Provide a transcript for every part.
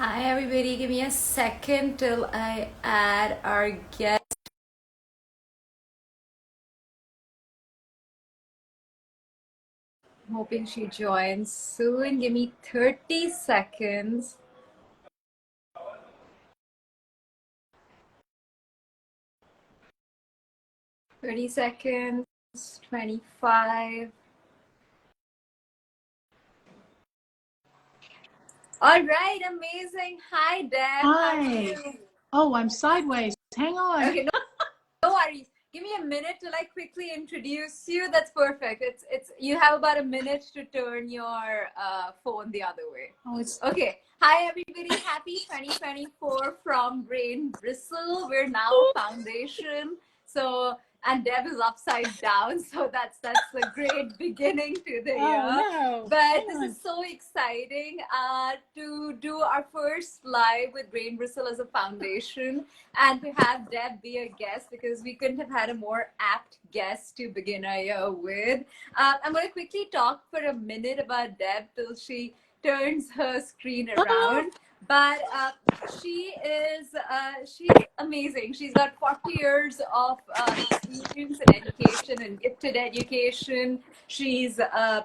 Hi everybody, give me a second till I add our guest. I'm hoping she joins soon. Give me 30 seconds. 30 seconds, 25. All right, amazing. Hi Deb, how are Hi. you? Oh, I'm sideways. Hang on. Okay, no worries. Give me a minute to like quickly introduce you. That's perfect. It's you have about a minute to turn your phone the other way. Oh, it's Okay. Hi everybody. Happy 2024 from Brain Bristle. We're now foundation. So and Deb is upside down. So that's a great beginning to the oh year. no. But Hang this on. is so exciting to do our first live with Brain Bristle as a foundation and to have Deb be a guest because we couldn't have had a more apt guest to begin our year with. I'm going to quickly talk for a minute about Deb till she turns her screen Ah, around. But she's amazing. She's got 40 years of experience in education and gifted education. She's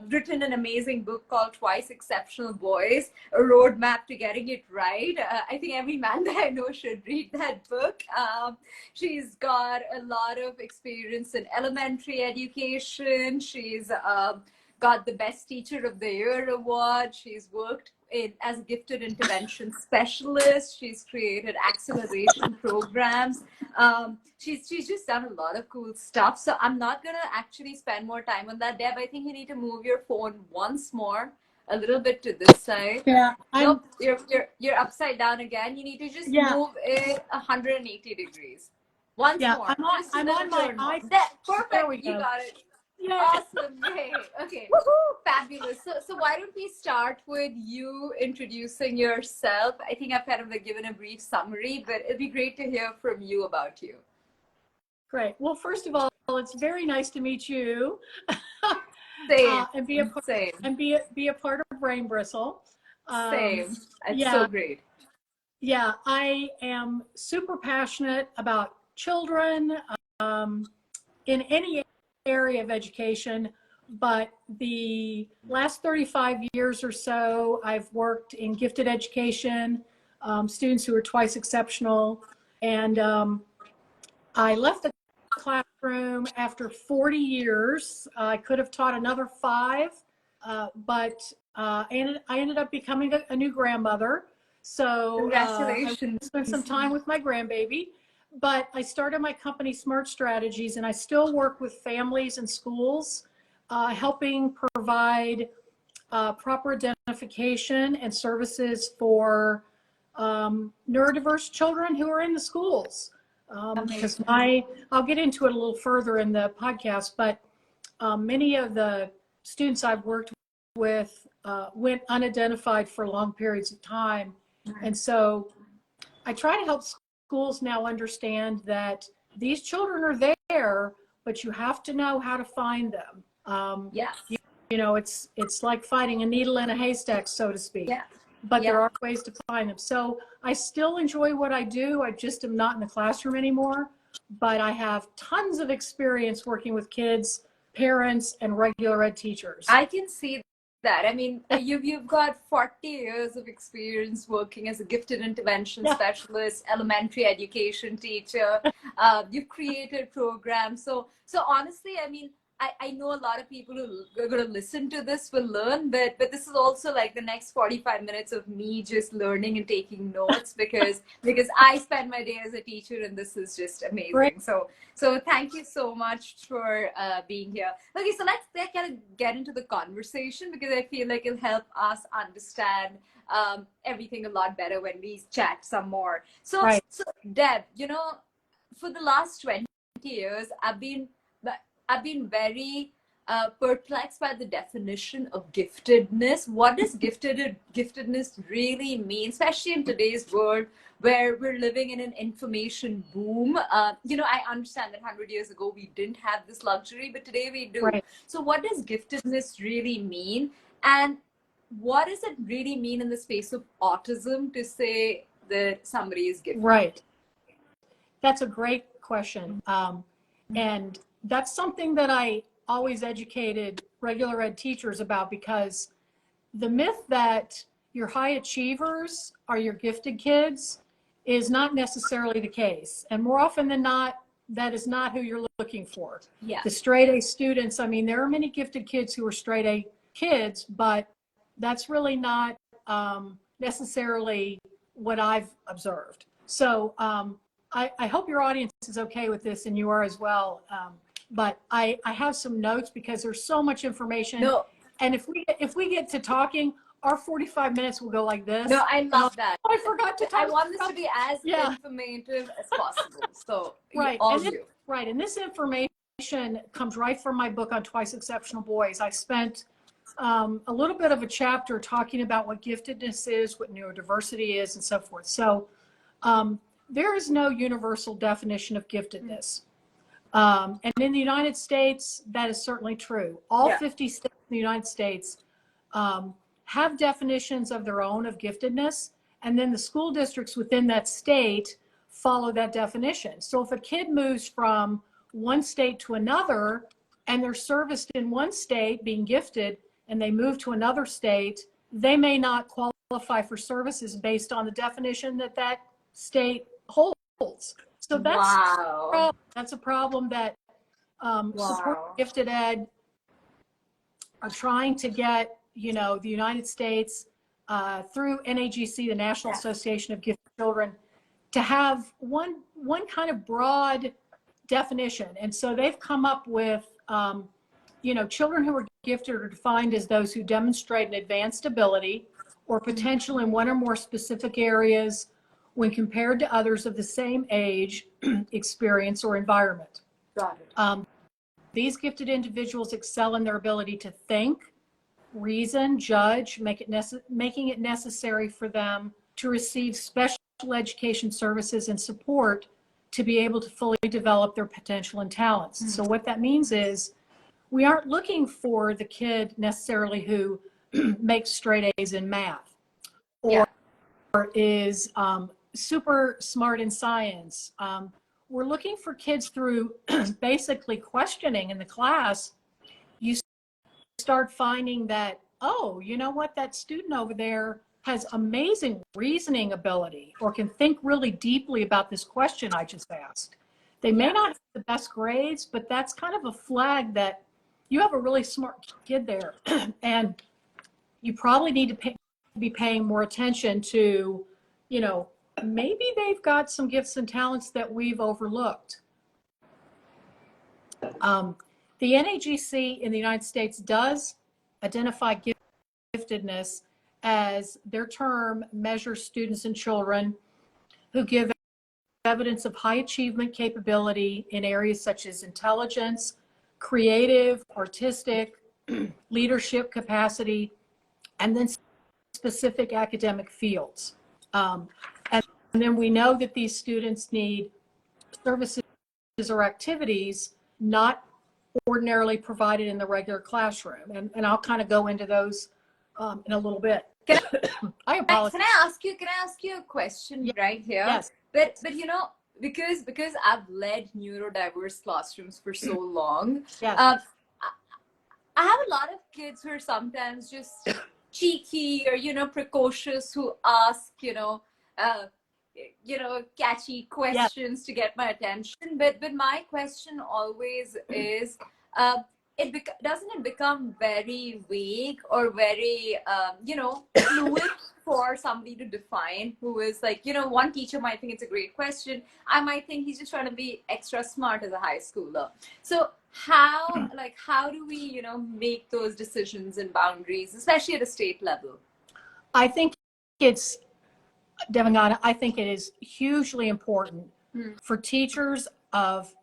written an amazing book called Twice Exceptional Boys, a roadmap to getting it right. I think every man that I know should read that book. She's got a lot of experience in elementary education. She's got the Best Teacher of the Year award. She's worked as a gifted intervention specialist. She's created acceleration programs. She's just done a lot of cool stuff. So I'm not gonna actually spend more time on that, Deb. I think you need to move your phone once more, a little bit to this side. yeah, Nope, you're upside down again. You need to just yeah, move it 180 degrees. Once yeah. more, just a I'm little on my turn more. iPhone. That There we perfect. You go. got it. Yay. Awesome. Yay. Okay. Woohoo! Fabulous. So why don't we start with you introducing yourself? I think I've kind of like given a brief summary, but it'd be great to hear from you about you. Great. Well, first of all, it's very nice to meet you. Same. And be a part Same. be a part of Brain Bristle. Same. It's Yeah, so great. yeah. I am super passionate about children in any area of education, but the last 35 years or so, I've worked in gifted education, students who are twice exceptional, and I left the classroom after 40 years. I could have taught another 5, but I ended up becoming a new grandmother. So I Congratulations. spent some time with my grandbaby. But I started my company, Smart Strategies, and I still work with families and schools, helping provide proper identification and services for neurodiverse children who are in the schools. Because I'll get into it a little further in the podcast, but many of the students I've worked with went unidentified for long periods of time. And so I try to help schools now understand that these children are there, but you have to know how to find them. Yes. You know, it's like finding a needle in a haystack, so to speak. Yeah. But Yeah. there are ways to find them. So I still enjoy what I do. I just am not in the classroom anymore. But I have tons of experience working with kids, parents, and regular ed teachers. I can see that. I mean, you've got 40 years of experience working as a gifted intervention Yeah. specialist, elementary education teacher. You've created programs. So honestly, I mean, I know a lot of people who are going to listen to this will learn, but this is also like the next 45 minutes of me just learning and taking notes because I spend my day as a teacher and this is just amazing. Great. So thank you so much for being here. Okay, so let's kind of get into the conversation because I feel like it'll help us understand everything a lot better when we chat some more. So, Right. so Deb, for the last 20 years, I've been very perplexed by the definition of giftedness. What does giftedness really mean, especially in today's world where we're living in an information boom? I understand that 100 years ago we didn't have this luxury, but today we do. Right. So what does giftedness really mean? And what does it really mean in the space of autism to say that somebody is gifted? Right. That's a great question. And that's something that I always educated regular ed teachers about, because the myth that your high achievers are your gifted kids is not necessarily the case. And more often than not, that is not who you're looking for. Yeah. The straight A students, I mean, there are many gifted kids who are straight A kids, but that's really not necessarily what I've observed. So I hope your audience is okay with this, and you are as well. But I have some notes because there's so much information. No. And if we get to talking, our 45 minutes will go like this. No, I love that. I forgot to talk. I want this to be as informative as possible. So right. all And you. Right. And this information comes right from my book on Twice Exceptional Boys. I spent a little bit of a chapter talking about what giftedness is, what neurodiversity is, and so forth. So there is no universal definition of giftedness. And in the United States, that is certainly true. All 50 states in the United States have definitions of their own of giftedness, and then the school districts within that state follow that definition. So if a kid moves from one state to another and they're serviced in one state being gifted and they move to another state, they may not qualify for services based on the definition that that state holds. So that's a problem that support gifted ed are trying to get, the United States through NAGC, the National Association of Gifted Children, to have one kind of broad definition. And so they've come up with, children who are gifted are defined as those who demonstrate an advanced ability or potential in one or more specific areas when compared to others of the same age, experience, or environment. Got it. These gifted individuals excel in their ability to think, reason, judge, making it necessary for them to receive special education services and support to be able to fully develop their potential and talents. Mm-hmm. So what that means is we aren't looking for the kid necessarily who makes straight A's in math or is super smart in science. We're looking for kids through basically questioning in the class. You start finding that, oh, you know what, that student over there has amazing reasoning ability or can think really deeply about this question I just asked. They may not have the best grades, but that's kind of a flag that you have a really smart kid there. And you probably need to be paying more attention to, maybe they've got some gifts and talents that we've overlooked. The NAGC in the United States does identify giftedness as their term measures students and children who give evidence of high achievement capability in areas such as intelligence, creative, artistic, leadership capacity, and then specific academic fields. And then we know that these students need services or activities not ordinarily provided in the regular classroom. And I'll kind of go into those in a little bit. I apologize. Can I ask you a question right here? Yes. But because I've led neurodiverse classrooms for so long, I have a lot of kids who are sometimes just cheeky or precocious, who ask catchy questions to get my attention. But my question always is, doesn't it become very vague or very fluid for somebody to define, who is like, one teacher might think it's a great question. I might think he's just trying to be extra smart as a high schooler. So how do we, make those decisions and boundaries, especially at a state level? I think it's, Devangana, I think it is hugely important for teachers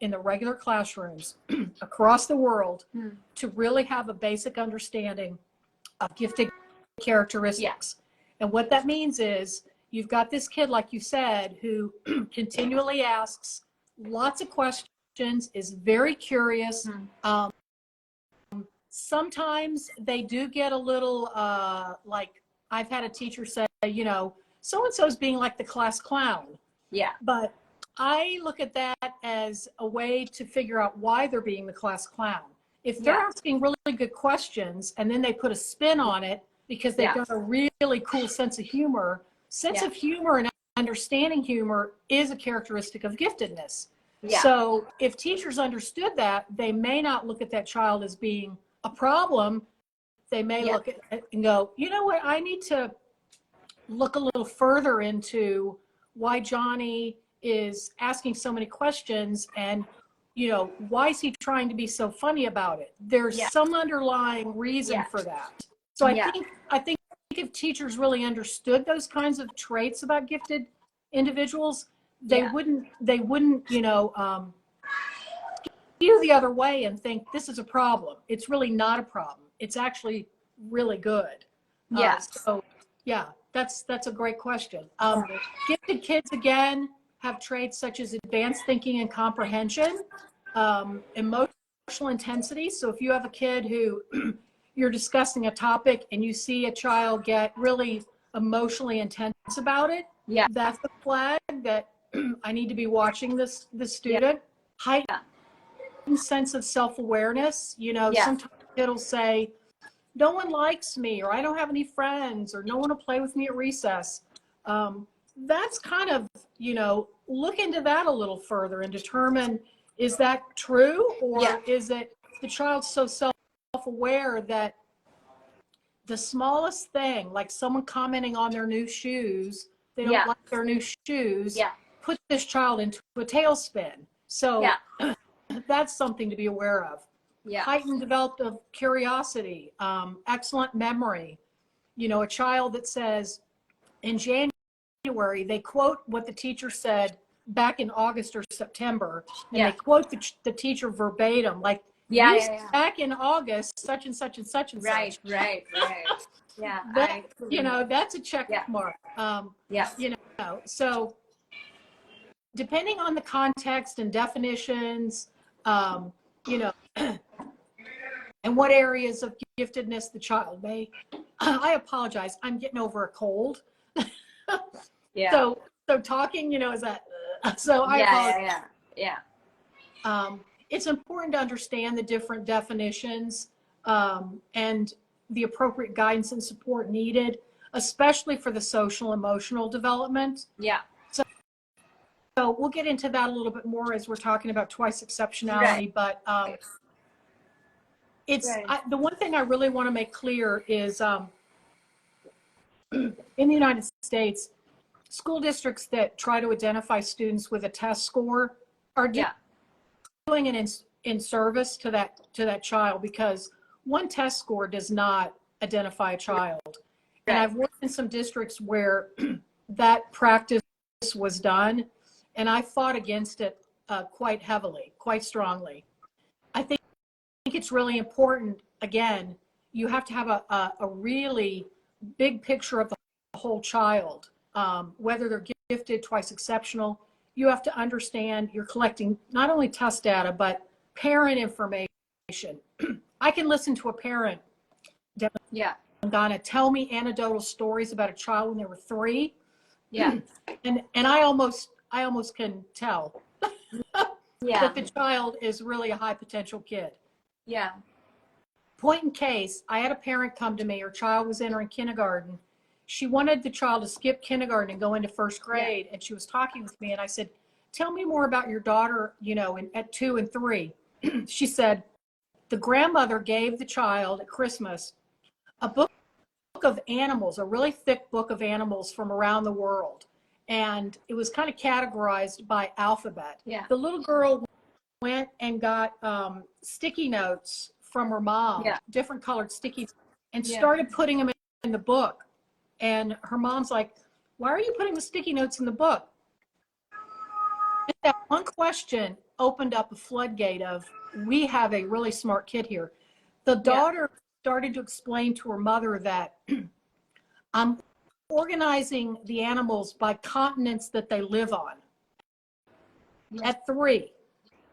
in the regular classrooms across the world to really have a basic understanding of gifted characteristics. And what that means is you've got this kid, like you said, who continually asks lots of questions, is very curious, Sometimes they do get a little, like I've had a teacher say, you know, so-and-so's being like the class clown. Yeah. But I look at that as a way to figure out why they're being the class clown. If they're asking really good questions and then they put a spin on it because they've got a really cool sense of humor, of humor and understanding humor is a characteristic of giftedness. Yeah. So if teachers understood that, they may not look at that child as being a problem. They may look at it and go, you know what, I need to look a little further into why Johnny is asking so many questions, and you know, why is he trying to be so funny about it? There's some underlying reason for that. So I think if teachers really understood those kinds of traits about gifted individuals, they wouldn't you know, view the other way and think this is a problem. It's really not a problem. It's actually really good. So yeah, that's a great question. Gifted kids, again, have traits such as advanced thinking and comprehension, emotional intensity. So if you have a kid who you're discussing a topic and you see a child get really emotionally intense about it, that's a flag that I need to be watching this student. Heightened sense of self-awareness. You know, sometimes it'll say, no one likes me, or I don't have any friends, or no one will play with me at recess. That's kind of, you know, look into that a little further and determine, is that true? Or is it the child's so self-aware that the smallest thing, like someone commenting on their new shoes, they don't like their new shoes, put this child into a tailspin. So that's something to be aware of. Heightened developed of curiosity, excellent memory. You know, a child that says in January, they quote what the teacher said back in August or September, and they quote the teacher verbatim, like, back in August, such and such and such and such. Right. Yeah. That, you know, that's a check mark. You know, so depending on the context and definitions, you know, and what areas of giftedness the child may, I apologize, I'm getting over a cold. So talking, you know, is that, so I apologize. It's important to understand the different definitions and the appropriate guidance and support needed, especially for the social emotional development. So we'll get into that a little bit more as we're talking about twice exceptionality, but it's the one thing I really want to make clear is in the United States, school districts that try to identify students with a test score are doing it in service to that child, because one test score does not identify a child. And I've worked in some districts where that practice was done, and I fought against it quite heavily, quite strongly. I think it's really important, again, you have to have a really big picture of the whole child, whether they're gifted, twice exceptional. You have to understand you're collecting not only test data, but parent information. I can listen to a parent, Donna, tell me anecdotal stories about a child when they were 3. And I almost can tell that the child is really a high potential kid. Point in case, I had a parent come to me, her child was entering kindergarten. She wanted the child to skip kindergarten and go into first grade. And she was talking with me, and I said, tell me more about your daughter, you know, at 2 and 3. She said, the grandmother gave the child at Christmas a book of animals, a really thick book of animals from around the world. And it was kind of categorized by alphabet. The little girl went and got sticky notes from her mom, different colored stickies, and started putting them in the book. And her mom's like, why are you putting the sticky notes in the book? And that one question opened up a floodgate of, we have a really smart kid here. The daughter started to explain to her mother that I'm organizing the animals by continents that they live on. At 3.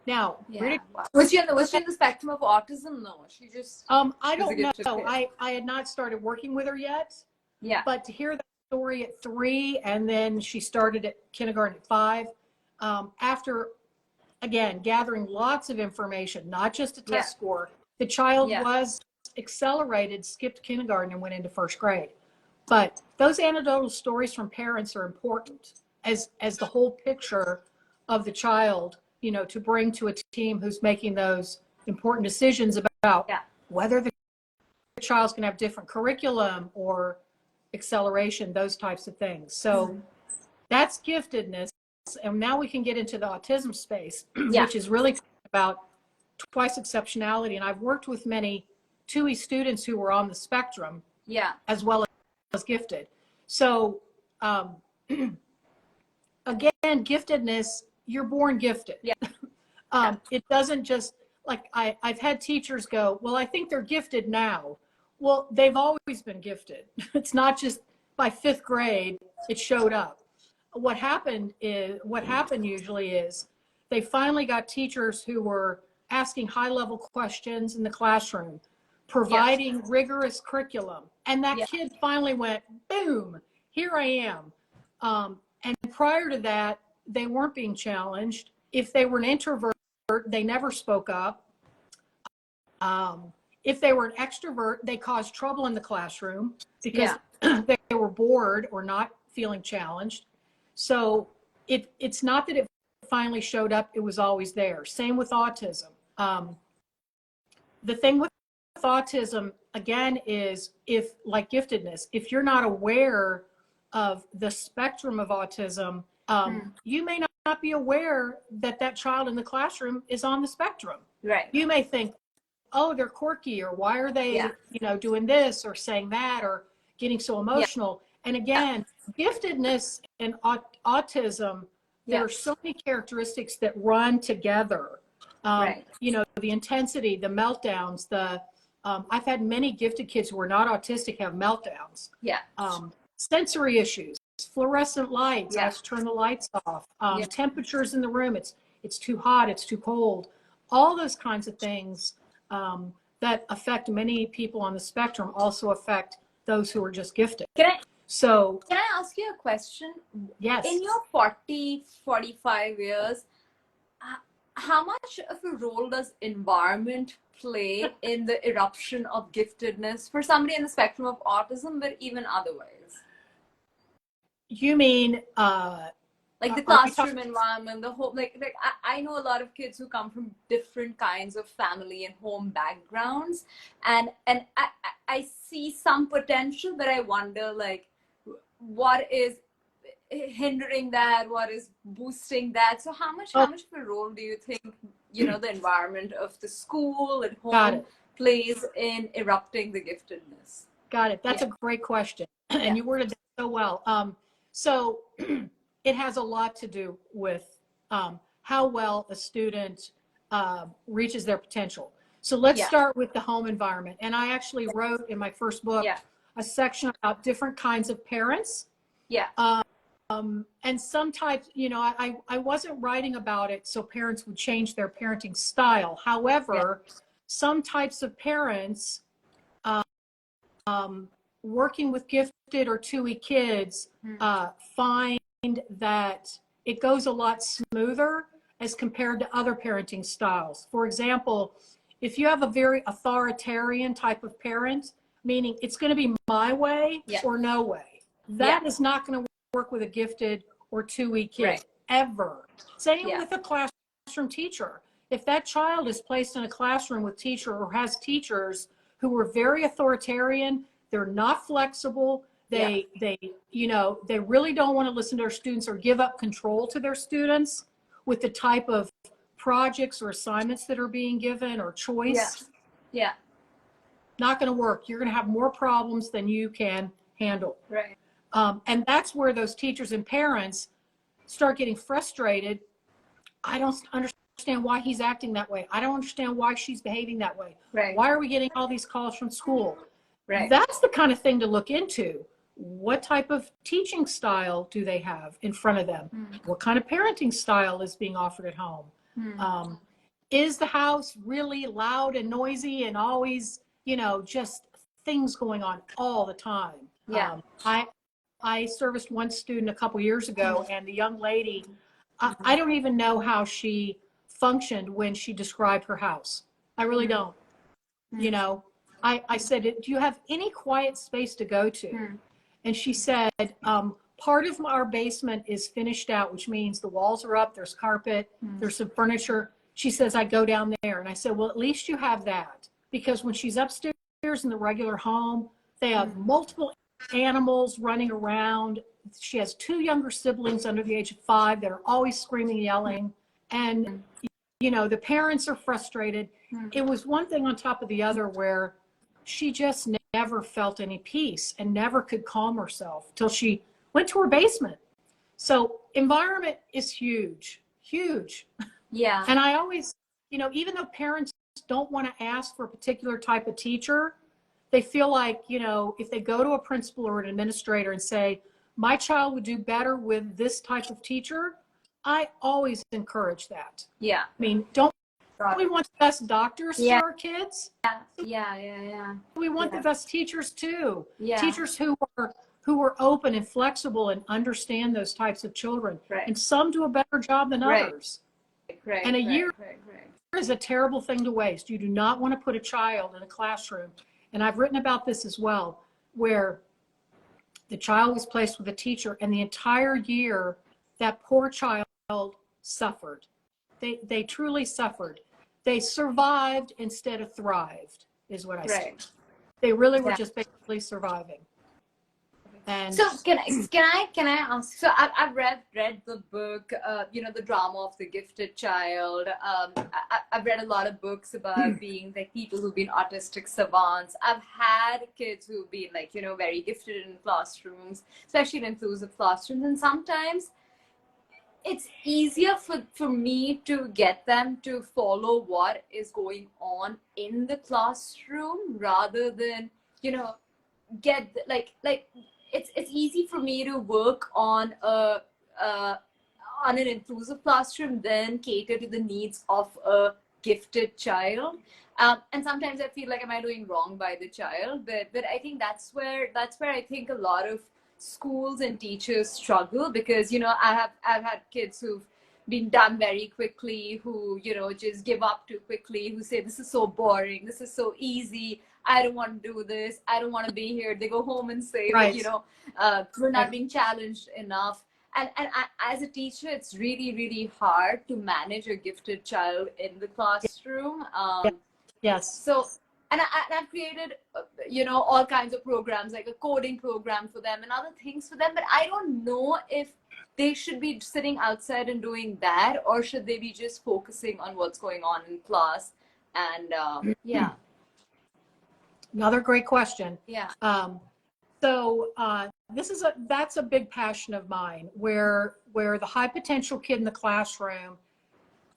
Now, Yeah. Wow. Was she in the spectrum of autism? No, she just I was a don't know. gifted kid. I had not started working with her yet. Yeah. But to hear that story at 3, and then she started at kindergarten at 5, after, again, gathering lots of information, not just a test score, the child was accelerated, skipped kindergarten, and went into 1st grade. But those anecdotal stories from parents are important as the whole picture of the child, you know, to bring to a team who's making those important decisions about whether the child's going to have different curriculum or acceleration, those types of things. So that's giftedness. And now we can get into the autism space, which is really about twice exceptionality. And I've worked with many 2E students who were on the spectrum as well as gifted. So again, giftedness, you're born gifted. It doesn't just, like, I've had teachers go, well, I think they're gifted now. Well, they've always been gifted. It's not just by 5th grade it showed up. What happened usually is they finally got teachers who were asking high-level questions in the classroom, providing rigorous curriculum, and that kid finally went, boom, here I am. And prior to that, they weren't being challenged. If they were an introvert, they never spoke up. If they were an extrovert, they caused trouble in the classroom because they were bored or not feeling challenged. So it's not that it finally showed up, it was always there. Same with autism. The thing with autism, again, is if, like giftedness, if you're not aware of the spectrum of autism, you may not be aware that that child in the classroom is on the spectrum. Right. You may think, oh, they're quirky, or why are they, you know, doing this or saying that or getting so emotional. And again, giftedness and autism, there are so many characteristics that run together. You know, the intensity, the meltdowns, I've had many gifted kids who are not autistic have meltdowns. Sensory issues, fluorescent lights, I have to turn the lights off, temperatures in the room, it's too hot, it's too cold, all those kinds of things that affect many people on the spectrum also affect those who are just gifted. Can I ask you a question? Yes. In your 45 years, how much of a role does environment play in the eruption of giftedness for somebody in the spectrum of autism, but even otherwise? You mean like the classroom environment, the whole, like I know a lot of kids who come from different kinds of family and home backgrounds, and I see some potential, but I wonder, like, what is hindering that, what is boosting that? So how much of a role do you think, you know, the environment of the school and home plays in erupting the giftedness? Got it. That's a great question, and you worded that so well. So it has a lot to do with how well a student reaches their potential. So let's start with the home environment. And I actually wrote in my first book a section about different kinds of parents. And some types, you know, I wasn't writing about it so parents would change their parenting style. However, some types of parents working with gifted or 2E kids find that it goes a lot smoother as compared to other parenting styles. For example, if you have a very authoritarian type of parent, meaning it's going to be my way or no way, that is not going to work with a gifted or 2E kid ever. Same with a classroom teacher. If that child is placed in a classroom with teacher or has teachers who are very authoritarian, they're not flexible, they you know, they really don't want to listen to their students or give up control to their students with the type of projects or assignments that are being given or choice. Not going to work. You're going to have more problems than you can handle. And that's where those teachers and parents start getting frustrated. I don't understand why he's acting that way. I don't understand why she's behaving that way. Why are we getting all these calls from school? That's the kind of thing to look into. What type of teaching style do they have in front of them? What kind of parenting style is being offered at home? is the house really loud and noisy and always, just things going on all the time? Yeah. I serviced one student a couple years ago, and the young lady, I don't even know how she functioned when she described her house. I really don't. I said, do you have any quiet space to go to? And she said, part of our basement is finished out, which means the walls are up, there's carpet, there's some furniture. She says, I go down there. And I said, well, at least you have that. Because when she's upstairs in the regular home, they have multiple animals running around. She has 2 younger siblings under the age of 5 that are always screaming, yelling. And, the parents are frustrated. It was one thing on top of the other where she just never felt any peace and never could calm herself till she went to her basement. So environment is huge, huge. Yeah. And I always, even though parents don't want to ask for a particular type of teacher, they feel like, if they go to a principal or an administrator and say, my child would do better with this type of teacher, I always encourage that. Yeah. I mean, don't we want the best doctors for our kids? Yeah. We want the best teachers too. Yeah. Teachers who are open and flexible and understand those types of children. Right. And some do a better job than others. Right. And a year is a terrible thing to waste. You do not want to put a child in a classroom. And I've written about this as well, where the child was placed with a teacher and the entire year that poor child suffered. They truly suffered. They survived instead of thrived, is what I say. They really were just basically surviving. And so can I ask? So I've read the book, the drama of the gifted child. I've read a lot of books about being like people who've been autistic savants. I've had kids who've been very gifted in classrooms, especially in inclusive classrooms, and sometimes it's easier for me to get them to follow what is going on in the classroom rather than get it's easy for me to work on an inclusive classroom than cater to the needs of a gifted child. And sometimes I feel like, am I doing wrong by the child? But I think that's where I think a lot of schools and teachers struggle, because I've had kids who've been done very quickly, who just give up too quickly, who say, this is so boring, this is so easy, I don't want to do this, I don't want to be here. They go home and say, we're not being challenged enough. And as a teacher, it's really, really hard to manage a gifted child in the classroom. Yes. So, and I've created, all kinds of programs, like a coding program for them and other things for them. But I don't know if they should be sitting outside and doing that, or should they be just focusing on what's going on in class? And Another great question. Yeah. That's a big passion of mine, where the high potential kid in the classroom,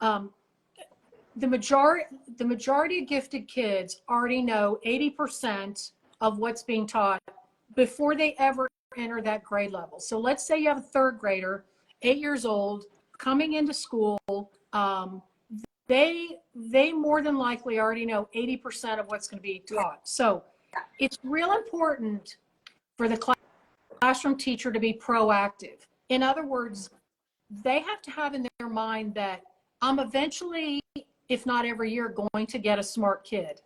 the majority of gifted kids already know 80% of what's being taught before they ever enter that grade level. So let's say you have a 3rd grader, 8 years old, coming into school. They more than likely already know 80% of what's going to be taught. So it's real important for the classroom teacher to be proactive. In other words, they have to have in their mind that I'm eventually, if not every year, going to get a smart kid.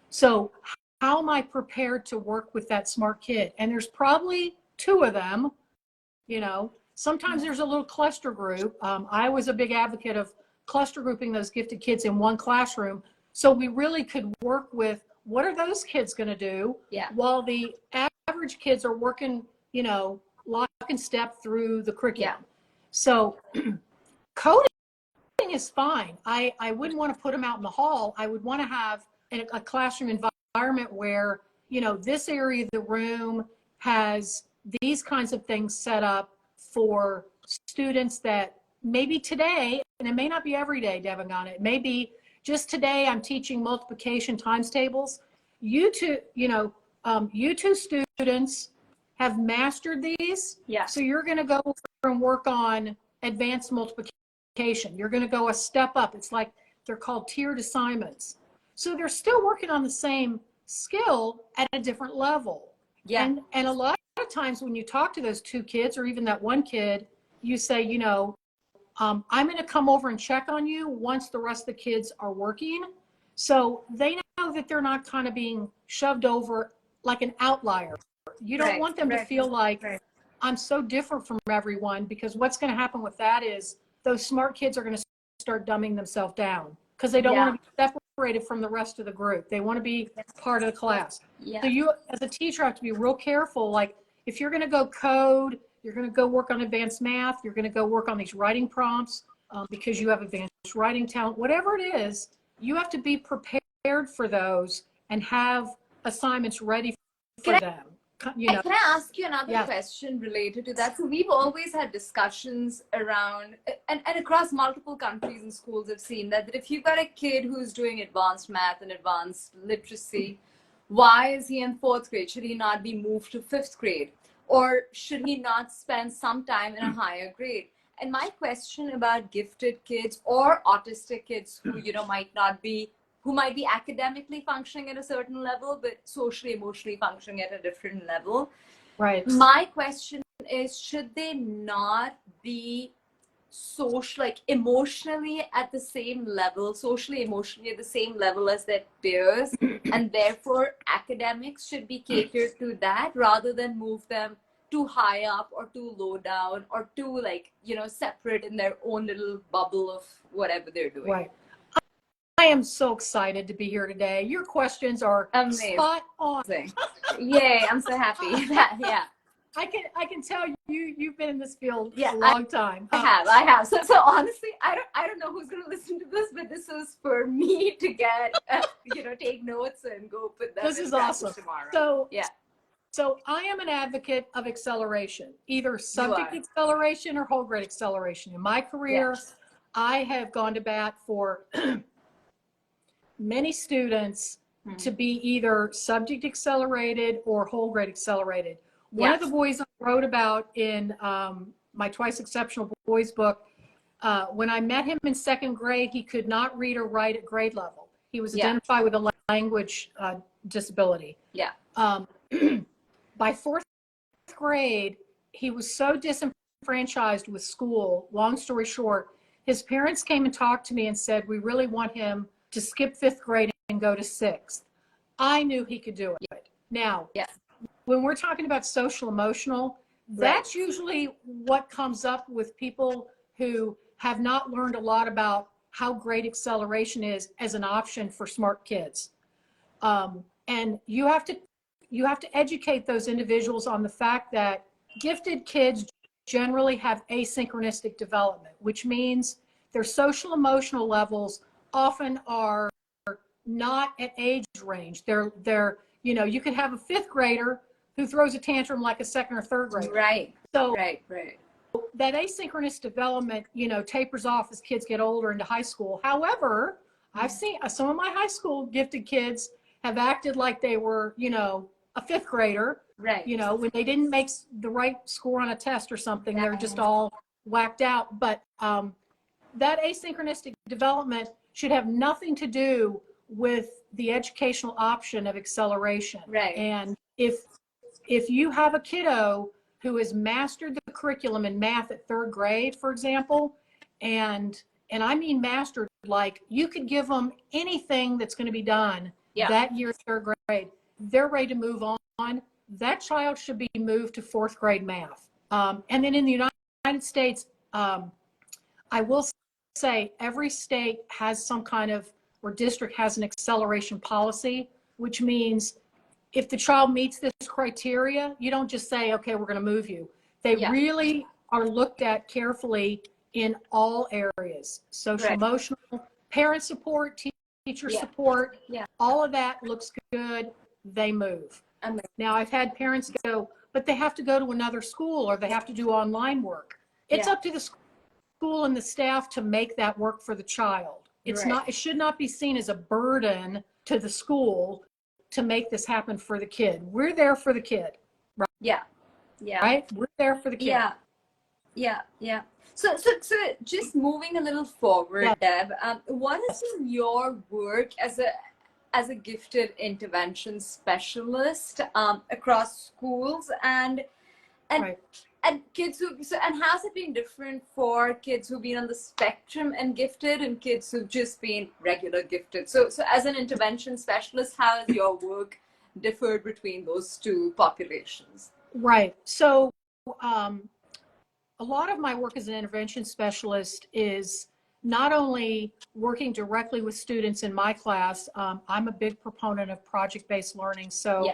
So how am I prepared to work with that smart kid? And there's probably 2 of them. Sometimes there's a little cluster group. I was a big advocate of cluster grouping those gifted kids in one classroom, so we really could work with what are those kids going to do while the average kids are working, lock and step through the curriculum. So coding is fine. I wouldn't want to put them out in the hall. I would want to have a classroom environment where, this area of the room has these kinds of things set up for students that maybe today, and it may not be every day, Devangana, it may be just today I'm teaching multiplication times tables. You two students have mastered these. Yeah. So you're going to go and work on advanced multiplication. You're going to go a step up. It's like They're called tiered assignments. So they're still working on the same skill at a different level. Yeah. And a lot of times when you talk to those two kids or even that one kid, you say, you know, I'm going to come over and check on you once the rest of the kids are working. So they know that they're not kind of being shoved over like an outlier. You don't want them to feel like I'm so different from everyone, because what's going to happen with that is those smart kids are going to start dumbing themselves down because they don't want to be separated from the rest of the group. They want to be part of the class. So you as a teacher have to be real careful. Like if you're going to go code, you're going to go work on advanced math, you're going to go work on these writing prompts because you have advanced writing talent, whatever it is, you have to be prepared for those and have assignments ready for them. You know. Can I ask you another question related to that? So we've always had discussions around, and across multiple countries and schools have seen that if you've got a kid who's doing advanced math and advanced literacy, why is he in 4th grade? Should he not be moved to 5th grade? Or should he not spend some time in a higher grade? And my question about gifted kids or autistic kids who, you know, might be academically functioning at a certain level, but socially, emotionally functioning at a different level. Right. My question is, should they not be emotionally at the same level, socially, emotionally at the same level as their peers, and therefore academics should be catered to that rather than move them too high up or too low down or too separate in their own little bubble of whatever they're doing. Right. I am so excited to be here today. Your questions are spot on. Yay, I'm so happy. I can tell you've been in this field a long time. I have. So honestly, I don't know who's going to listen to this, but this is for me to get take notes and go put that. This is awesome. Tomorrow. So I am an advocate of acceleration, either subject acceleration or whole grade acceleration. In my career, I have gone to bat for many students to be either subject accelerated or whole grade accelerated. One of the boys I wrote about in my Twice Exceptional Boys book, when I met him in 2nd grade, he could not read or write at grade level. He was identified with a language disability. By 4th grade, he was so disenfranchised with school. Long story short, his parents came and talked to me and said, we really want him to skip 5th grade and go to 6th. I knew he could do it. Now, when we're talking about social emotional, that's usually what comes up with people who have not learned a lot about how grade acceleration is as an option for smart kids. And you have to educate those individuals on the fact that gifted kids generally have asynchronistic development, which means their social emotional levels often are not at age range. They're you could have a 5th grader who throws a tantrum like a 2nd or 3rd grader. Right. So right. That asynchronous development, tapers off as kids get older into high school. However, I've seen some of my high school gifted kids have acted like they were, a 5th grader. Right. When they didn't make the right score on a test or something, they're just all whacked out. But that asynchronistic development should have nothing to do with the educational option of acceleration. Right. And if you have a kiddo who has mastered the curriculum in math at 3rd grade, for example, and I mean mastered, like you could give them anything that's going to be done that year, 3rd grade, they're ready to move on. That child should be moved to 4th grade math. And then in the United States, I will say every state has some kind of, or district has an acceleration policy, which means if the child meets this criteria, you don't just say, okay, we're going to move you. They really are looked at carefully in all areas. Social, emotional, parent support, teacher support, all of that looks good. They move. Now I've had parents go, but they have to go to another school or they have to do online work. It's up to the school and the staff to make that work for the child. It's not, it should not be seen as a burden to the school to make this happen for the kid. We're there for the kid. Right? Yeah. Right? We're there for the kid. Yeah, yeah. So just moving a little forward, Yeah. Deb, what has been your work as a gifted intervention specialist across schools and Right. and kids who and has it been different for kids who've been on the spectrum and gifted and kids who've just been regular gifted? So as an intervention specialist, how has your work differed between those two populations? Right. So, um, a lot of my work as an intervention specialist is not only working directly with students in my class. I'm a big proponent of project-based learning. Yeah. So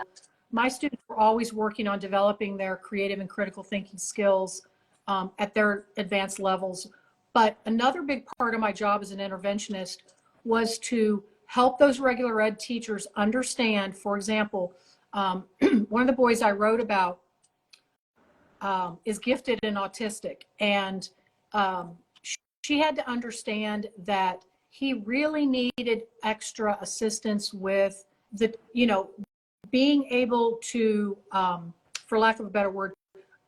my students are always working on developing their creative and critical thinking skills at their advanced levels. But another big part of my job as an interventionist was to help those regular ed teachers understand, for example, one of the boys I wrote about is gifted and autistic. And she had to understand that he really needed extra assistance with being able to, for lack of a better word,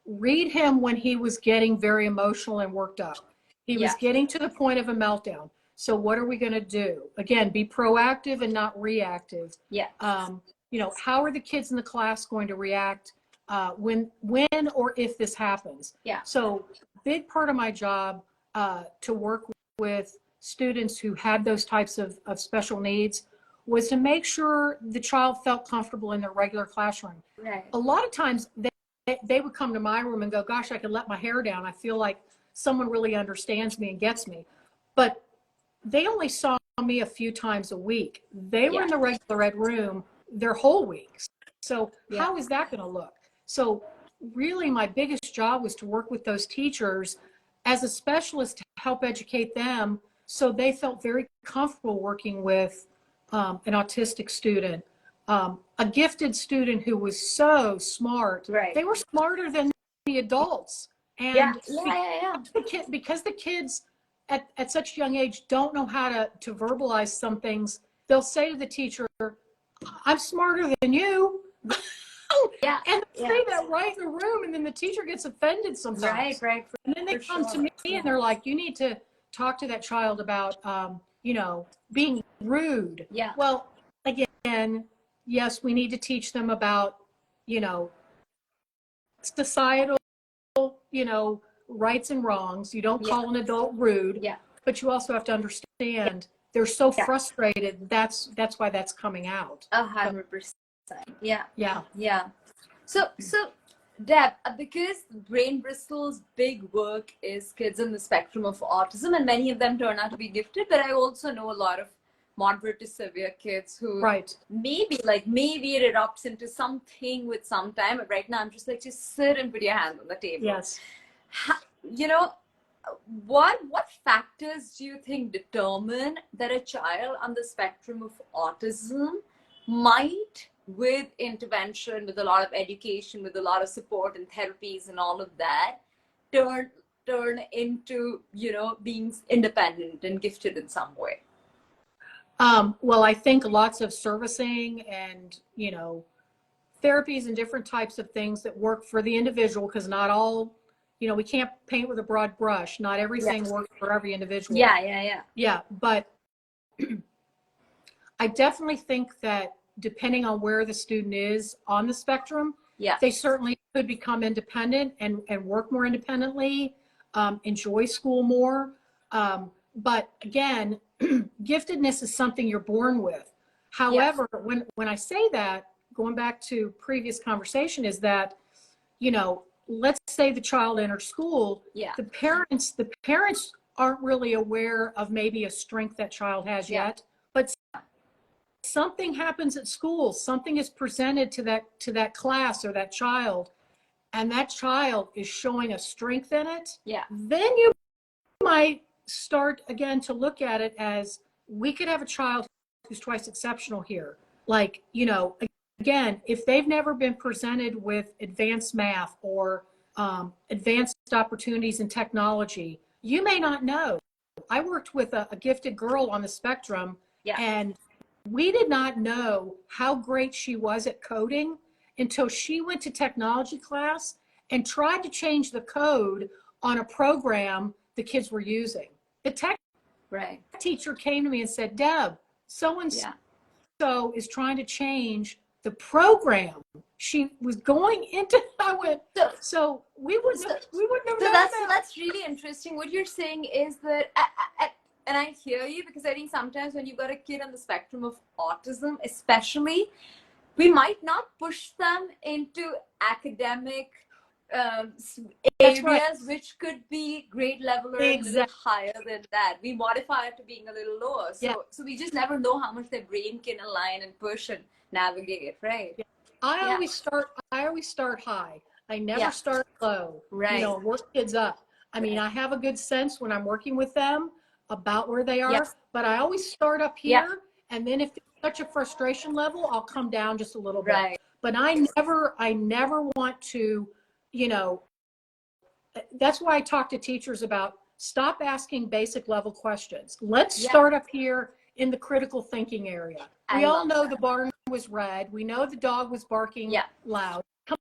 read him when he was getting very emotional and worked up. He was Yeah. getting to the point of a meltdown. So what are we going to do? Again, be proactive and not reactive. Yeah. How are the kids in the class going to react when or if this happens? Yeah. So big part of my job to work with students who had those types of special needs was to make sure the child felt comfortable in their regular classroom. Right. A lot of times they would come to my room and go, gosh, I could let my hair down. I feel like someone really understands me and gets me. But they only saw me a few times a week. They were in the regular ed room their whole weeks. So how is that going to look? So really my biggest job was to work with those teachers as a specialist to help educate them so they felt very comfortable working with an autistic student, a gifted student who was so smart. Right. They were smarter than the adults. And because the kids at such a young age don't know how to verbalize some things, they'll say to the teacher, I'm smarter than you. Yeah. And they say that right in the room, and then the teacher gets offended sometimes. Right. And then they come to me and they're like, you need to talk to that child about, being rude. Yeah. Well, again, yes, we need to teach them about, societal, rights and wrongs. You don't call an adult rude. Yeah. But you also have to understand they're so frustrated. That's why that's coming out. 100%. Yeah. Yeah. Yeah. So Deb, because Brain Bristle's big work is kids on the spectrum of autism, and many of them turn out to be gifted, but I also know a lot of moderate to severe kids who maybe it erupts into something with some time, but right now I'm just like, just sit and put your hand on the table. Yes. What factors do you think determine that a child on the spectrum of autism might, with intervention, with a lot of education, with a lot of support and therapies and all of that, turn into, being independent and gifted in some way? Well, I think lots of servicing and, therapies and different types of things that work for the individual, because not all, we can't paint with a broad brush. Not everything works for every individual. Yeah. But I definitely think that depending on where the student is on the spectrum, they certainly could become independent and work more independently, enjoy school more. But again, giftedness is something you're born with. However, when I say that, going back to previous conversation, is that, let's say the child enters school, the parents aren't really aware of maybe a strength that child has yet, but something happens at school, something is presented to that class or that child, and that child is showing a strength in it, then you might start again to look at it as, we could have a child who's twice exceptional here. Like, again, if they've never been presented with advanced math or advanced opportunities in technology, you may not know. I worked with a gifted girl on the spectrum, and we did not know how great she was at coding until she went to technology class and tried to change the code on a program the kids were using. The tech Right. teacher came to me and said, Deb, so-and-so is trying to change the program. She was going into, I went, so we wouldn't have known that. So that's really interesting. What you're saying is that, and I hear you, because I think sometimes when you've got a kid on the spectrum of autism, especially, we might not push them into academic areas, right, which could be grade level or exactly, a little higher than that. We modify it to being a little lower. So we just never know how much their brain can align and push and navigate, right? Yeah. I always start high. I never start low. Right. You know, work kids up. I mean, I have a good sense when I'm working with them about where they are, but I always start up here, and then if there's such a frustration level, I'll come down just a little bit. Right. But I never want to, you know, that's why I talk to teachers about stop asking basic level questions. Let's start up here in the critical thinking area. We all know the barn was red. We know the dog was barking loud. Come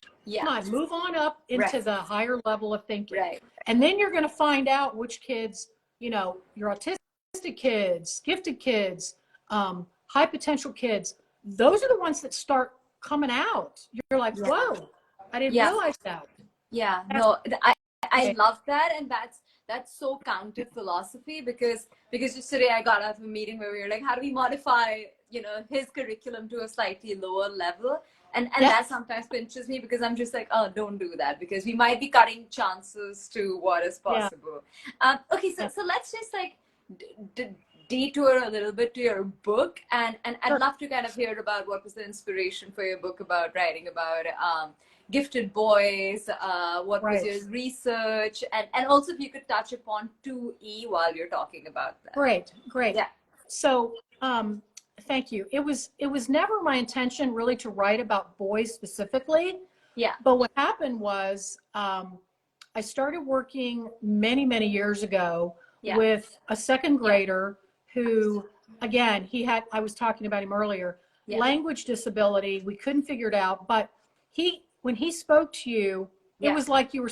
on, move on up into the higher level of thinking. Right. And then you're going to find out which kids, you know, your autistic kids, gifted kids, high potential kids, those are the ones that start coming out. You're like, whoa, I didn't realize that. Yeah, no, I love that. And that's so counter philosophy, because just today I got out of a meeting where we were like, how do we modify, you know, his curriculum to a slightly lower level? And that sometimes pinches me, because I'm just like, oh, don't do that, because we might be cutting chances to what is possible. Okay, so let's just like detour a little bit to your book, and I'd love to kind of hear about what was the inspiration for your book about writing about gifted boys, what was your research, and also if you could touch upon 2E while you're talking about that. Great. Yeah. So thank you. It was never my intention really to write about boys specifically. Yeah. But what happened was I started working many years ago with a second grader who, again, I was talking about him earlier, language disability. We couldn't figure it out, but when he spoke to you, it was like you were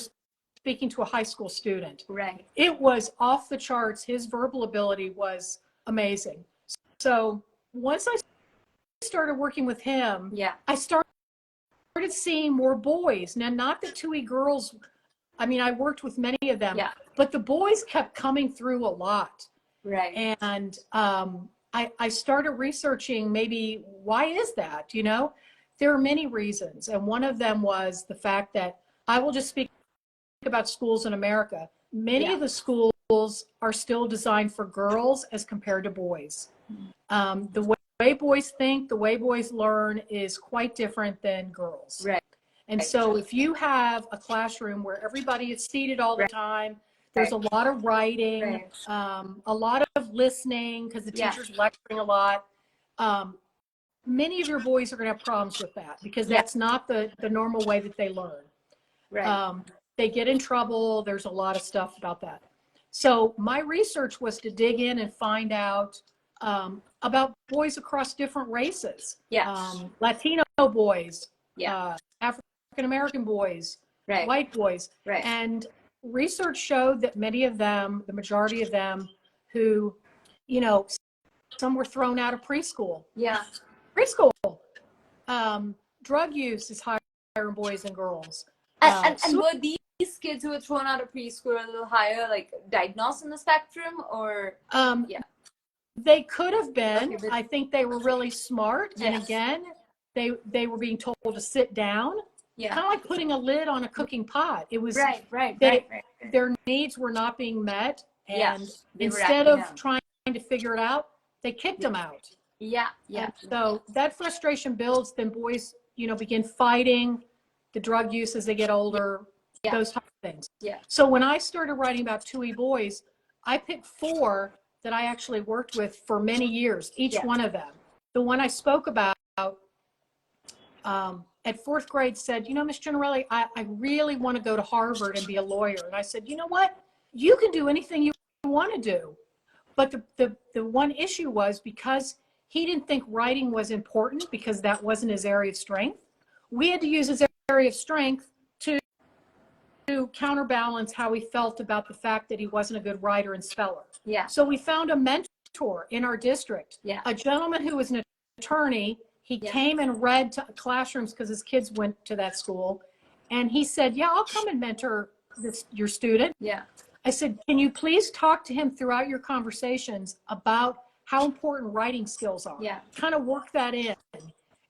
speaking to a high school student. Right. It was off the charts. His verbal ability was amazing. So once I started working with him, I started seeing more boys. Now, not the 2E girls. I mean, I worked with many of them, but the boys kept coming through a lot. Right. And I started researching maybe why is that, you know? There are many reasons. And one of them was the fact that I will just speak about schools in America. Many of the schools are still designed for girls as compared to boys. The way boys think, the way boys learn is quite different than girls. Right. And so if you have a classroom where everybody is seated all the time, there's a lot of writing, a lot of listening because the teacher's lecturing a lot. Many of your boys are going to have problems with that because that's not the normal way that they learn. Right. They get in trouble. There's a lot of stuff about that. So my research was to dig in and find out about boys across different races. Latino boys, African-American boys, white boys. And research showed that many of them, the majority of them who, you know, some were thrown out of preschool. Preschool. Drug use is higher in boys and girls. And were these kids who were thrown out of preschool a little higher, like diagnosed in the spectrum, or? They could have been. I think they were really smart. And again, they were being told to sit down. Kind of like putting a lid on a cooking pot. It was their needs were not being met. And instead of trying to figure it out, they kicked them out. And so that frustration builds, then boys, you know, begin fighting the drug use as they get older, those type of things. So when I started writing about 2E boys, I picked 4 that I actually worked with for many years, each one of them. The one I spoke about at 4th grade said, you know, Miss Gennarelli, I really want to go to Harvard and be a lawyer. And I said, you know what? You can do anything you want to do. But the one issue was because he didn't think writing was important because that wasn't his area of strength. We had to use his area of strength to counterbalance how he felt about the fact that he wasn't a good writer and speller. Yeah. So we found a mentor in our district, Yeah. a gentleman who was an attorney. He Yeah. came and read to classrooms because his kids went to that school. And he said, yeah, I'll come and mentor your student. Yeah. I said, can you please talk to him throughout your conversations about how important writing skills are? Yeah. Kind of work that in.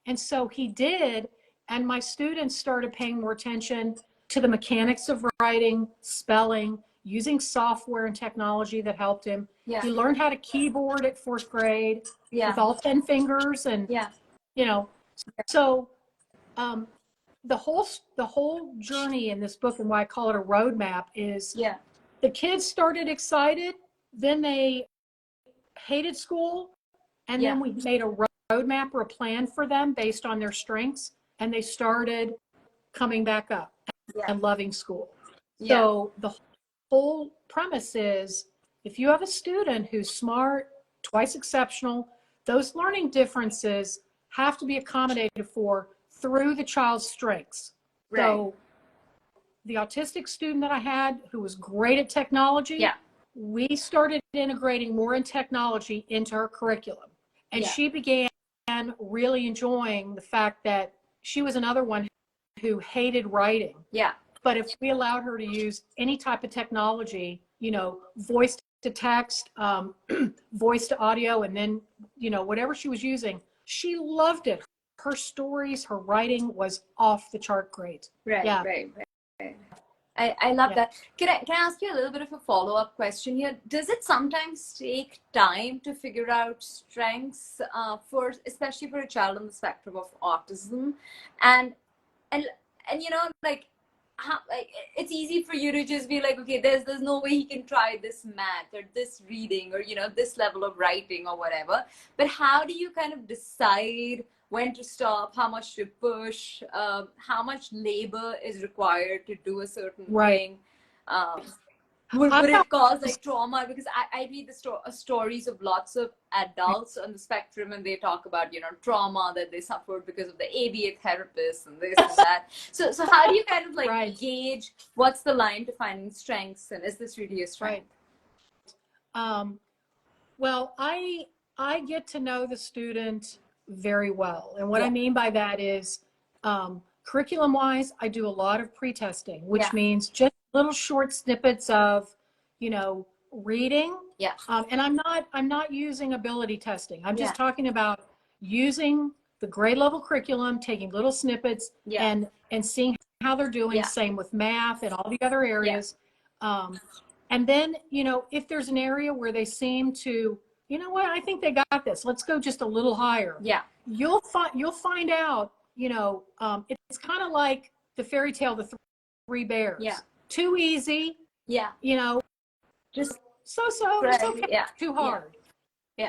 And so he did. And my students started paying more attention to the mechanics of writing, spelling, using software and technology that helped him. Yeah. He learned how to keyboard at 4th grade with all 10 fingers. And, you know, so the whole journey in this book, and why I call it a roadmap, is the kids started excited, then they hated school, and then we made a roadmap or a plan for them based on their strengths, and they started coming back up and loving school. So the whole premise is, if you have a student who's smart, twice exceptional, those learning differences have to be accommodated for through the child's strengths. Right. So the autistic student that I had, who was great at technology, we started integrating more in technology into her curriculum. And she began really enjoying the fact that she was another one who hated writing. Yeah. But if we allowed her to use any type of technology, you know, voice to text, voice to audio, and then, you know, whatever she was using, she loved it. Her stories, her writing was off the chart great. Right. I love that. Can I ask you a little bit of a follow-up question here? Does it sometimes take time to figure out strengths especially for a child on the spectrum of autism, and you know, like, how, like, it's easy for you to just be like, okay, there's no way he can try this math or this reading or, you know, this level of writing or whatever. But how do you kind of decide when to stop, how much to push, how much labor is required to do a certain thing? Would it cause like trauma? Because I read the stories of lots of adults on the spectrum, and they talk about, you know, trauma that they suffered because of the ABA therapist and this and that. So how do you kind of like gauge what's the line to finding strengths, and is this really a strength? Well, I get to know the student very well. And what I mean by that is, curriculum wise, I do a lot of pre-testing, which means just little short snippets of, you know, reading. And I'm not using ability testing. I'm just talking about using the grade level curriculum, taking little snippets and seeing how they're doing. Same with math and all the other areas. And then, you know, if there's an area where they seem to, you know what, I think they got this, let's go just a little higher. You'll find out, you know, it's kind of like the fairy tale, the Three Bears. Too easy. You know, just so it's okay. Too hard.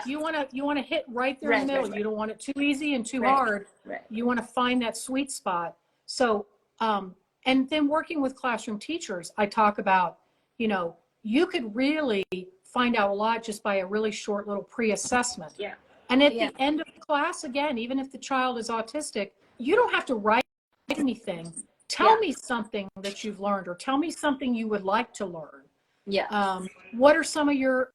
You want to hit right there in the middle. You don't want it too easy and too hard. You want to find that sweet spot. So, and then working with classroom teachers, I talk about, you know, you could really find out a lot just by a really short little pre-assessment. And at the end of the class, again, even if the child is autistic, you don't have to write anything. Tell me something that you've learned, or tell me something you would like to learn. What are some of your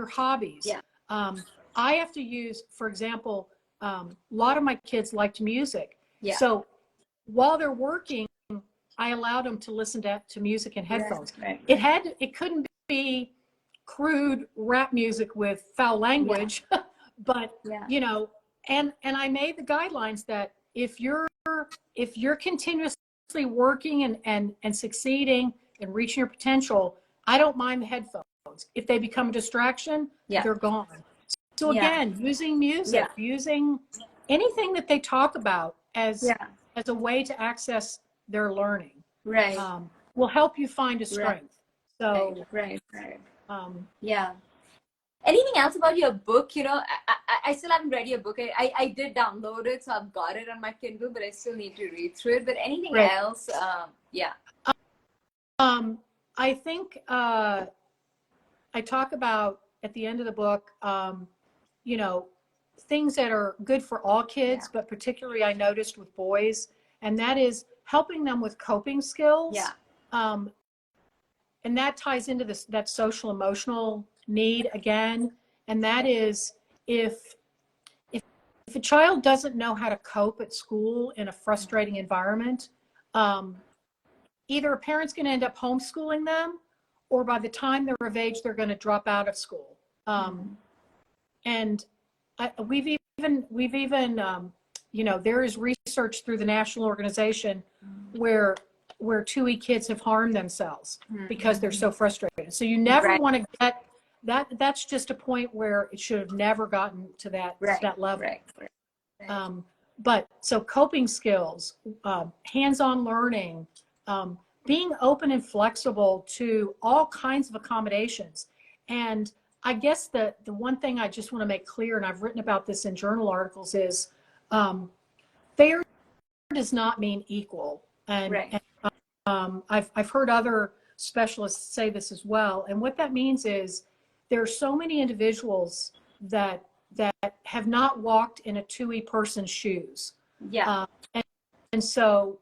hobbies? I have to use, for example, a lot of my kids liked music. So while they're working, I allowed them to listen to music in headphones. It couldn't be crude rap music with foul language, but you know, and I made the guidelines that if you're continuously working and succeeding and reaching your potential, I don't mind the headphones. If they become a distraction, they're gone. So again, using music, using anything that they talk about as a way to access their learning, will help you find a strength. So Anything else about your book? You know, I still haven't read your book. I did download it, so I've got it on my Kindle, but I still need to read through it. But anything else? I think I talk about at the end of the book, you know, things that are good for all kids, but particularly I noticed with boys, and that is helping them with coping skills. and that ties into this, that social emotional need again. And that is if a child doesn't know how to cope at school in a frustrating environment, either a parent's going to end up homeschooling them, or by the time they're of age, they're going to drop out of school. And we've even there is research through the national organization where 2E kids have harmed themselves because they're so frustrated. So you never want to get that. That's just a point where it should have never gotten to that level. But so coping skills, hands-on learning, being open and flexible to all kinds of accommodations. And I guess the one thing I just want to make clear, and I've written about this in journal articles, is fair does not mean equal. And I've heard other specialists say this as well. And what that means is there are so many individuals that have not walked in a 2E person's shoes. And so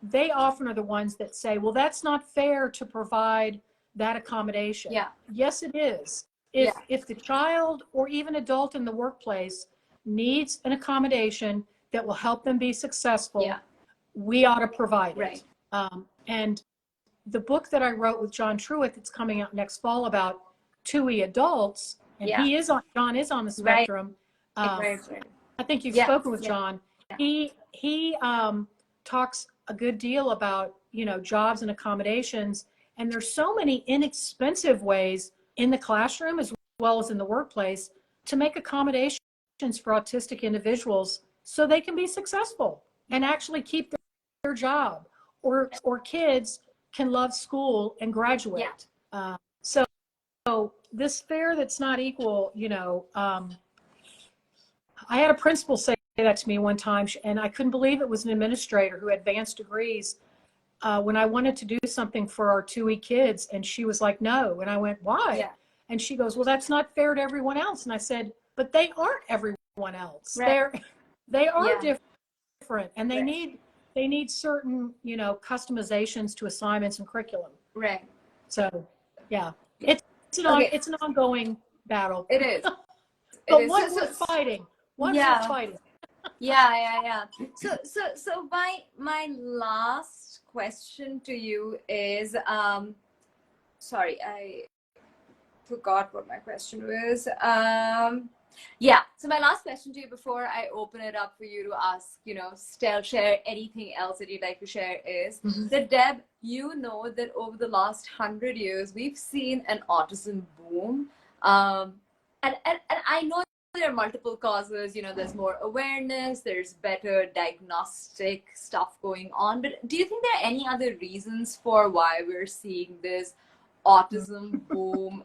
they often are the ones that say, well, that's not fair to provide that accommodation. Yes, it is. If the child or even adult in the workplace needs an accommodation that will help them be successful, we ought to provide it. And the book that I wrote with John Truitt that's coming out next fall about 2E adults, and John is on the spectrum. I think you've spoken with John. He talks a good deal about, jobs and accommodations. And there's so many inexpensive ways in the classroom as well as in the workplace to make accommodations for autistic individuals so they can be successful and actually keep their job, or kids can love school and graduate. So this fair that's not equal, I had a principal say that to me one time, and I couldn't believe it was an administrator who had advanced degrees, when I wanted to do something for our 2E kids, and she was like, no. And I went, why? And she goes, well, that's not fair to everyone else. And I said, but they aren't everyone else. They are different, and they need certain, customizations to assignments and curriculum. So, it's an ongoing battle. It is. But what we're fighting. We're fighting. So my last question to you is, sorry, I forgot what my question was. So my last question to you before I open it up for you to ask, share anything else that you'd like to share is that, Deb, that over the last 100 years, we've seen an autism boom. And I know there are multiple causes, there's more awareness, there's better diagnostic stuff going on. But do you think there are any other reasons for why we're seeing this autism boom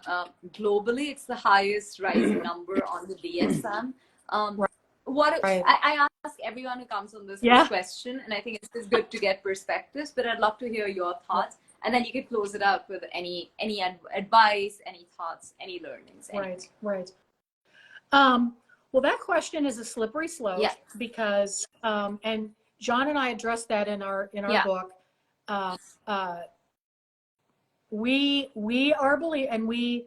globally? It's the highest rising number on the DSM. I ask everyone who comes on this question, and I think it's good to get perspectives, but I'd love to hear your thoughts. And then you could close it out with any advice, any thoughts, any learnings. Right. Well, that question is a slippery slope because, and John and I addressed that in our book. We are and we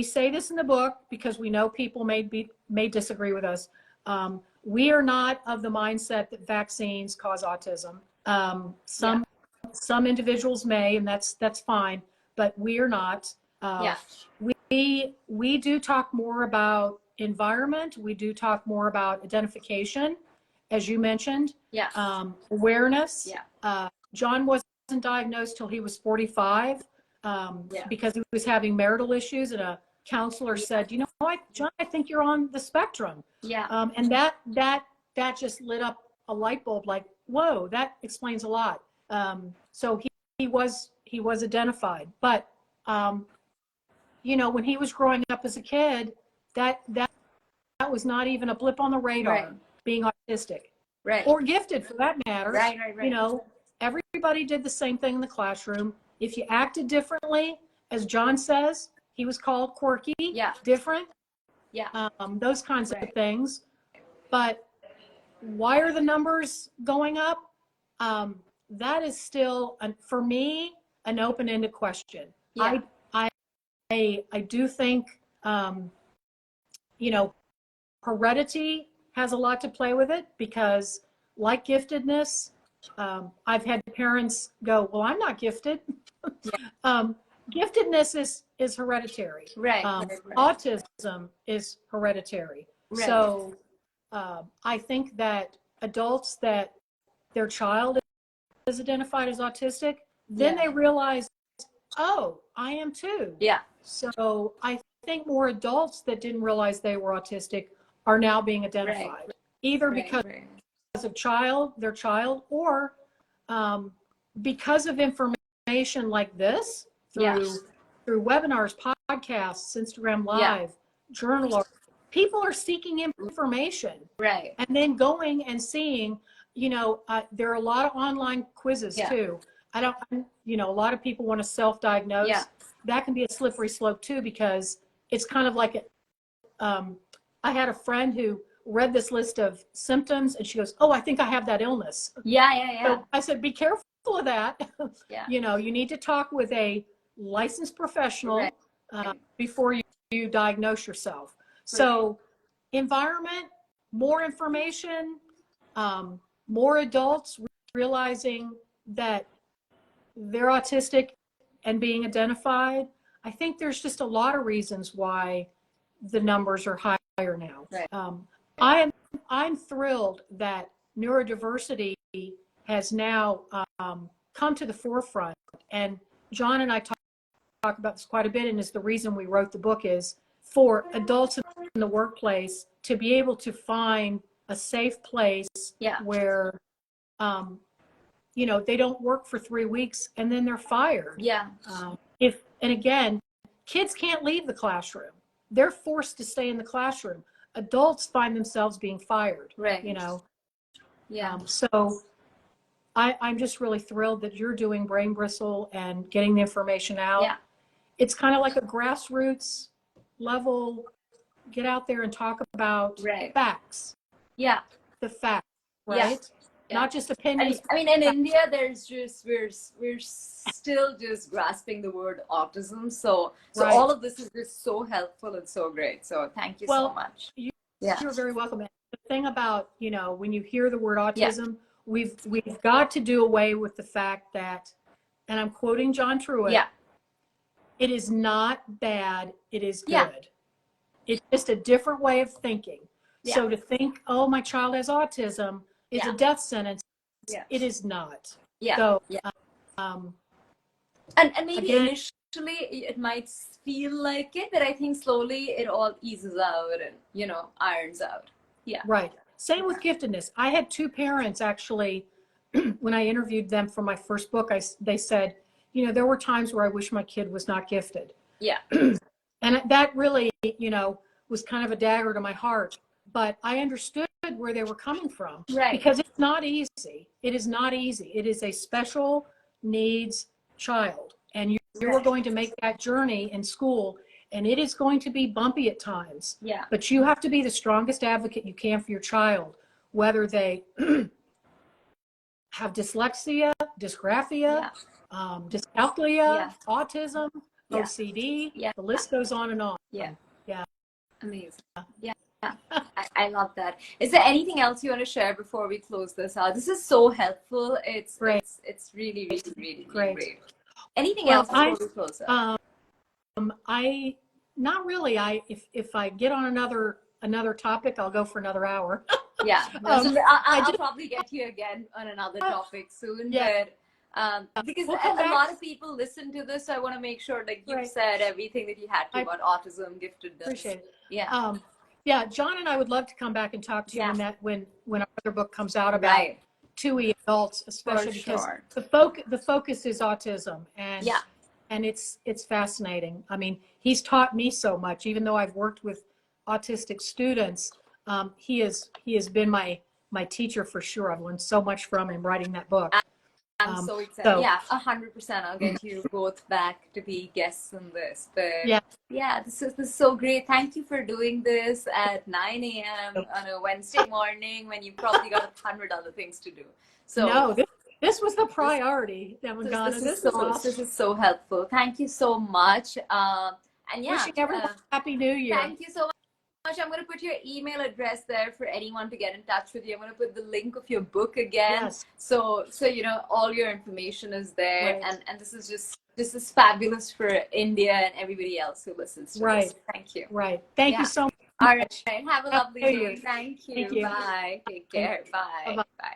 say this in the book because we know people may disagree with us. We are not of the mindset that vaccines cause autism. Some individuals may, and that's fine, but we are not. We do talk more about environment. We do talk more about identification, as you mentioned. Awareness. John wasn't diagnosed till he was 45 because he was having marital issues, and a counselor said, "You know what, John, I think you're on the spectrum." And that just lit up a light bulb. Like, whoa, that explains a lot. So he was identified, but when he was growing up as a kid, that was not even a blip on the radar, being autistic, or gifted for that matter. Everybody did the same thing in the classroom. If you acted differently, as John says, he was called quirky, different, those kinds of things. But why are the numbers going up? That is still, for me, an open-ended question. Yeah. I do think, you know, heredity has a lot to play with it, because like giftedness, I've had parents go, well, I'm not gifted. Giftedness is hereditary. Right. Autism is hereditary. Right. So I think that adults that their child is identified as autistic, then they realize, oh, I am too. Yeah. So I think more adults that didn't realize they were autistic are now being identified, either because of their child, or because of information like this, through webinars, podcasts, Instagram Live, journal. People are seeking information, and then going and seeing, you know, there are a lot of online quizzes too. You know, a lot of people want to self-diagnose. That can be a slippery slope too, because it's kind of like, I had a friend who read this list of symptoms and she goes, oh, I think I have that illness. So I said, be careful of that. You know, you need to talk with a licensed professional before you diagnose yourself. So environment, more information, more adults realizing that they're autistic and being identified. I think there's just a lot of reasons why the numbers are higher now. I'm thrilled that neurodiversity has now come to the forefront, and John and I talk about this quite a bit, and is the reason we wrote the book, is for adults in the workplace to be able to find a safe place where you know, they don't work for 3 weeks and then they're fired. And again, kids can't leave the classroom. They're forced to stay in the classroom. Adults find themselves being fired, you know. So I'm just really thrilled that you're doing Brain Bristle and getting the information out. It's kind of like a grassroots level, get out there and talk about facts. The facts, right? Not just opinions. I mean, in India, there's just, we're still just grasping the word autism. So all of this is just so helpful and so great. So thank you so much. You're very welcome. The thing about, you know, when you hear the word autism, we've got to do away with the fact that, and I'm quoting John Truitt, it is not bad, it is good. It's just a different way of thinking. So to think, oh, my child has autism, is a death sentence. It is not. So, and maybe again, initially it might feel like it, but I think slowly it all eases out and, you know, irons out. Right. Same with giftedness. I had 2 parents actually, when I interviewed them for my first book, they said, you know, there were times where I wish my kid was not gifted. And that really, you know, was kind of a dagger to my heart. But I understood where they were coming from, because it's not easy. It is not easy. It is a special needs child, and you're going to make that journey in school, and it is going to be bumpy at times. But you have to be the strongest advocate you can for your child, whether they have dyslexia, dysgraphia, dyscalculia, autism, OCD. The list goes on and on. Amazing. I love that. Is there anything else you want to share before we close this out? This is so helpful. It's great. It's really, really, really great. Anything else before we close out? Not really. If I get on another topic, I'll go for another hour. I'll probably get you again on another topic soon. But because a lot of people listen to this, so I want to make sure that you said everything that you had to about autism, giftedness. Appreciate it. John and I would love to come back and talk to you when our other book comes out about 2E adults, especially because the focus is autism, and it's fascinating. I mean, he's taught me so much, even though I've worked with autistic students. He has been my teacher for sure. I've learned so much from him writing that book. I'm so excited. 100%. I'll get you both back to be guests in this. But this is so great. Thank you for doing this at 9 a.m. on a Wednesday morning when you probably got 100 other things to do. So This was the priority, Devangana. This is so helpful. Thank you so much. And yeah, wishing everyone a happy new year. Thank you so much. I'm going to put your email address there for anyone to get in touch with you. I'm going to put the link of your book again. Yes. So you know, all your information is there. Right. And this is fabulous for India and everybody else who listens to right. this. Thank you. Right. Thank you so much. All right. Have a lovely day. Year. Thank you. Thank you. Bye. Take care. Bye. Bye-bye. Bye.